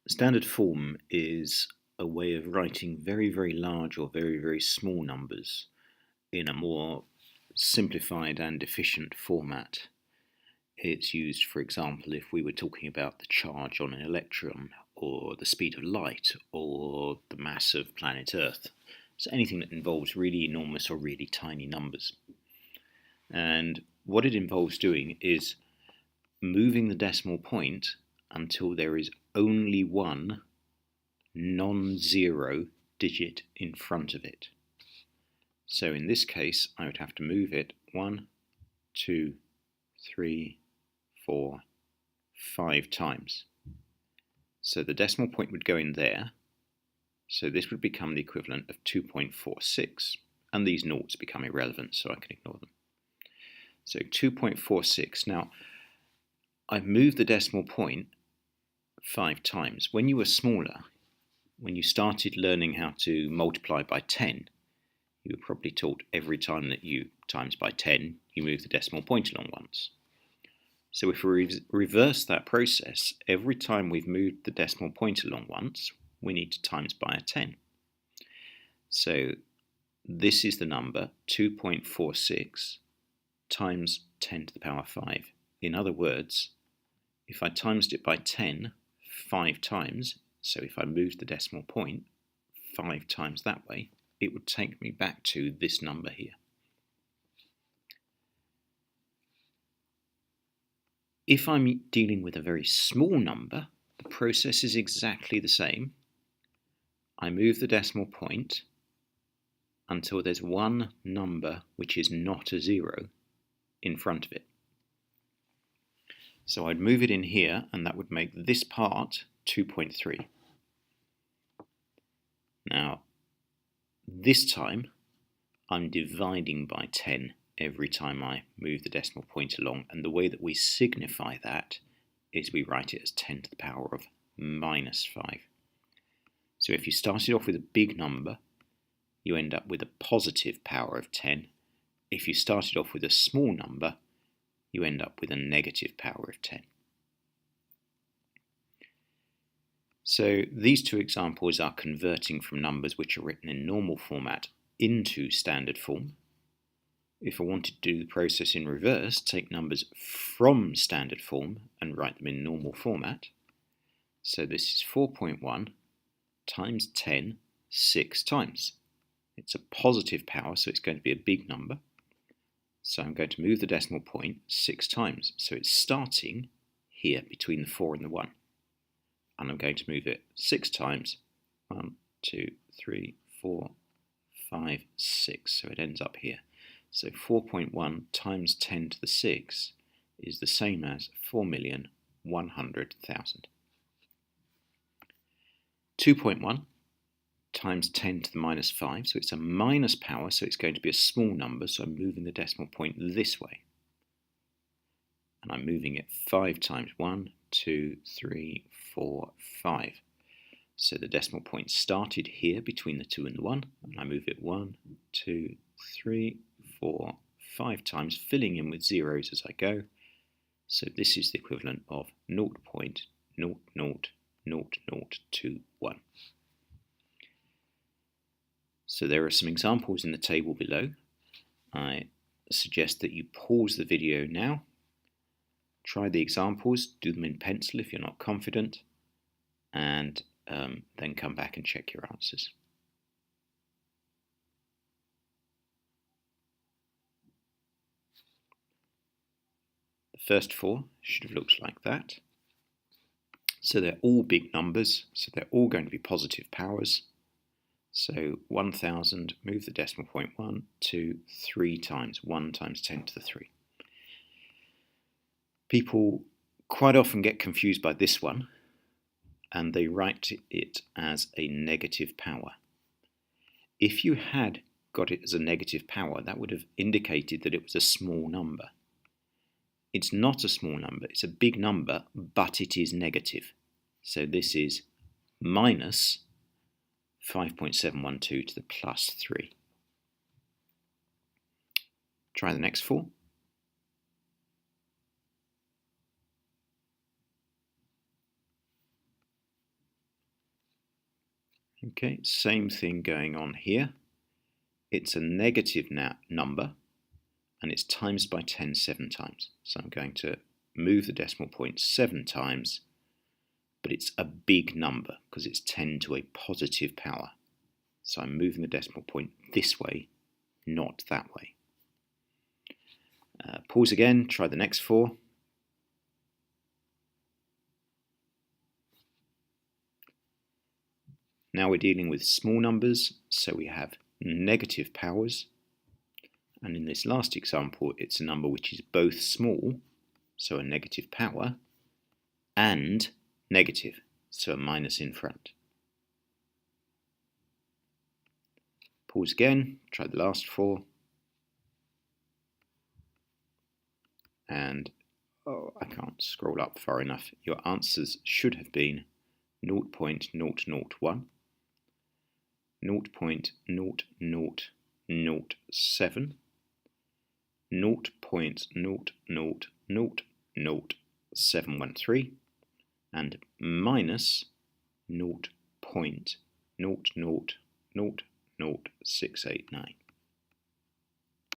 Standard form is a way of writing very, very large or very, very small numbers in a more simplified and efficient format. It's used, for example, if we were talking about the charge on an electron, or the speed of light, or the mass of planet Earth. So anything that involves really enormous or really tiny numbers. And what it involves doing is moving the decimal point until there is only one non-zero digit in front of it. So in this case, I would have to move it 1, 2, 3, 4, 5 times. So the decimal point would go in there. So this would become the equivalent of 2.46. And these noughts become irrelevant, so I can ignore them. So 2.46. Now, I've moved the decimal point 5 times. When you were smaller, when you started learning how to multiply by 10, you were probably taught every time that you times by 10, you move the decimal point along once. So if we reverse that process, every time we've moved the decimal point along once, we need to times by a 10. So this is the number 2.46 times 10 to the power 5. In other words, if I timesed it by 10 5 times, so if I moved the decimal point 5 times that way, it would take me back to this number here. If I'm dealing with a very small number, the process is exactly the same. I move the decimal point until there's one number which is not a 0 in front of it. So I'd move it in here, and that would make this part 2.3. Now, this time, I'm dividing by 10 every time I move the decimal point along, and the way that we signify that is we write it as 10 to the power of minus 5. So if you started off with a big number, you end up with a positive power of 10. If you started off with a small number, you end up with a negative power of 10. So these two examples are converting from numbers which are written in normal format into standard form. If I wanted to do the process in reverse, take numbers from standard form and write them in normal format. So this is 4.1 times 10 6 times. It's a positive power, so it's going to be a big number. So I'm going to move the decimal point 6 times. So it's starting here between the 4 and the 1. And I'm going to move it 6 times. 1, 2, 3, 4, 5, 6. So it ends up here. So 4.1 times 10 to the 6 is the same as 4,100,000. 2.1 times 10 to the minus 5, so it's a minus power, so it's going to be a small number, so I'm moving the decimal point this way. And I'm moving it 5 times. 1, 2, 3, 4, 5. So the decimal point started here between the 2 and the 1, and I move it 1, 2, 3, 4, 5 times, filling in with zeros as I go. So this is the equivalent of 0.000021. So there are some examples in the table below. I suggest that you pause the video now, try the examples, do them in pencil if you're not confident, and then come back and check your answers. The first 4 should have looked like that. So they're all big numbers, so they're all going to be positive powers. So 1,000, move the decimal point 1, 2, 3 times. 1 times 10 to the 3. People quite often get confused by this one, and they write it as a negative power. If you had got it as a negative power, that would have indicated that it was a small number. It's not a small number, it's a big number, but it is negative. So this is minus 5.712 to the plus 3. Try the next 4. Okay, same thing going on here. It's a negative number, and it's times by 10 7 times. So I'm going to move the decimal point 7 times, but it's a big number because it's 10 to a positive power. So I'm moving the decimal point this way, not that way. Pause again, try the next 4. Now we're dealing with small numbers, so we have negative powers. And in this last example, it's a number which is both small, so a negative power, and negative, so a minus in front. Pause again, try the last 4. And, I can't scroll up far enough. Your answers should have been 0.001, 0.00007, 0.0000713, and minus 0.0000689.